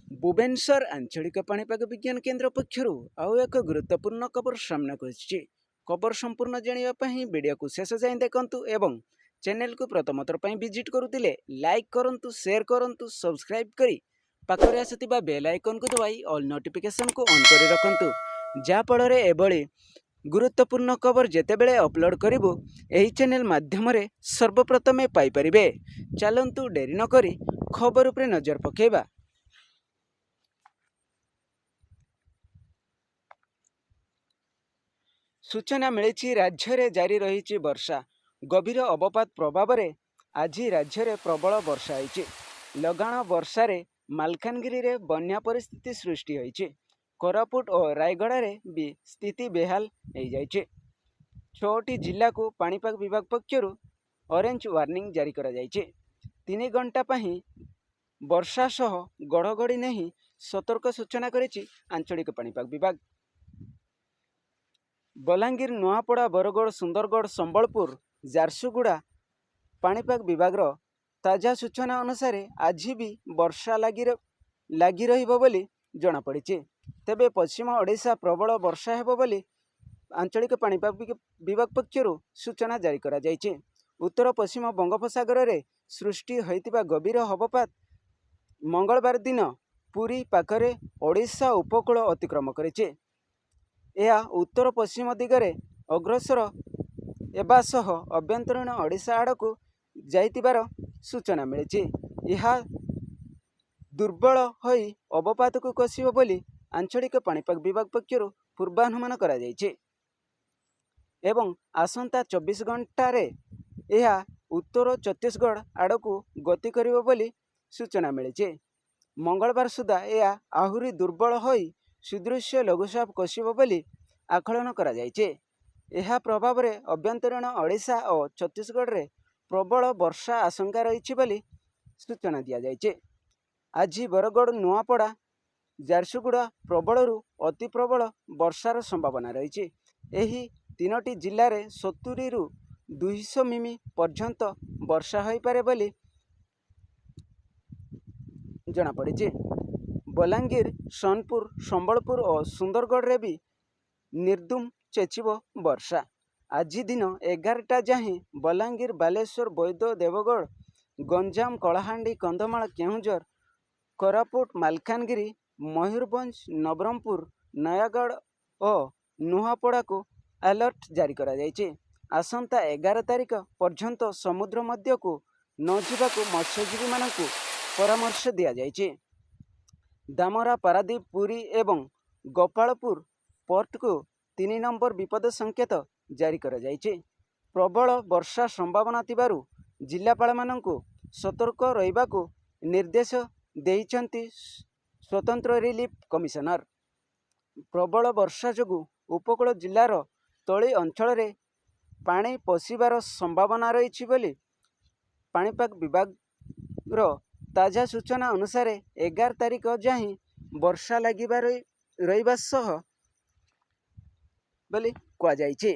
भुवनेश्वर आंचलिक पाणीपाग विज्ञान केन्द्र पक्षर आउ एक गुरुत्वपूर्ण खबर सामना को खबर संपूर्ण जानापी वीडियो को शेष जाए देखु एवं चैनल को प्रथम थर पर विजिट करुले लाइक करूँ शेयर करूँ सब्सक्राइब करी पाखरे आसुवा बेल आइकन को दबाई ऑल नोटिफिकेशन को ऑन कर रखु जहाँफल एभली गुरुत्वपूर्ण खबर जेतेबेले अपलोड करिबु एही चैनल माध्यम सर्वप्रथमे पाइपरिबे। चलंतु डेरी न करी खबर उपरे नजर पकेबा। सूचना मिली राज्य में जारी रही वर्षा गभीर अवपात प्रभाव में आज राज्य में प्रबल वर्षा होती लगाण वर्षा मालकानगिरी रे बन्या परिस्थिति सृष्टि होती कोरापुट और रायगड़ा रे भी स्थिति बेहाल हो जाए। 6टी जिला को पाणीपाग विभाग पक्षर ऑरेंज वार्निंग जारी करा जायछि। 3 घंटा पही वर्षा सह गड़गड़ी नहीं सतर्क सूचना करिछि आंचलिक पाणीपाग विभाग। बलांगीर नुआपड़ा बरगड़ सुंदरगढ़ संबलपुर झारसुगुड़ा पाणीपाग विभाग ताजा सूचना अनुसार आज भी वर्षा लगी रहिबो बोली जना पड़िछि। तेबे पश्चिम ओडिशा प्रबल वर्षा हेबो बोली आंचलिक पाणीपाग विभाग पक्षर सूचना जारी करा जायछि। उत्तर पश्चिम बंगोपसागर रे सृष्टि होइतिबा गभीर हवपात मंगलवार दिन पुरी पाखरे ओडिशा उपकूल अतिक्रम करिछि। यह उत्तर पश्चिम दिगरे अग्रसर एबा सह अभ्यंतरीण ओडिशा आड़कू जाइतिबार सूचना मिली। यह दुर्बल होई अवपात को कसिबो बोली आंचलिक पाणीपाग विभाग पक्षर पूर्वानुमान करा जायछि एवं आसंता 24 घंटा रे यह उत्तर छत्तीसगढ़ आड़कू गति करिबो बोली सूचना मिली। मंगलवार सुधा यह आहुरी दुर्बल होई सुदृश्य लघुचाप कसिबो बोली आकलन करा जायछि। यह प्रभाव रे अभ्यंतरीण ओडिशा और छत्तीसगढ़ रे प्रबल वर्षा आशंका रही बोली सूचना दिया जायछि। आज बरगड़ नुआपड़ा झारसुगुड़ा प्रबलरू अति प्रबल वर्षार संभावना रही। एही 3टी जिले में 70 ରୁ 200 मिमी पर्यंत वर्षा हो पारे बोली जना पड़ी। बलांगीर सोनपुर संबलपुर और सुंदरगढ़ रे भी निर्दुम चेचिब वर्षा। आज दिन 11टा जाए बलांगीर बालेश्वर बैद्य देवगढ़ गंजाम कलाहांडी कंधमाल केहुंझर कोरापुट मालकानगिरी मयूरभंज नवरंगपुर नयागढ़ और नुआपड़ा को अलर्ट जारी करा जायछि। आसंता 11 तारिख पर्यंत समुद्र मध्य को न जावाक मत्स्यजीवी मानकु परामर्श दिया जायछि। दामरा पारादीप पुरी एवं गोपालपुर पोर्ट को 3 नंबर विपद संकेत जारी करा जायछि। प्रबल वर्षा संभावना थिबारु जिलापाल मानकु सतर्क रहिबाकु निर्देश देइछन्ति स्वतंत्र रिलीफ कमिशनर। प्रबल वर्षा जोगु उपकूल जिलार तली अंचल रे पानी पशिबार संभावना रही बोली पाणीपाग विभाग ताजा सूचना अनुसार 11 तारिख जाए वर्षा लगिबार रहिबा सह बोली कह जायछि।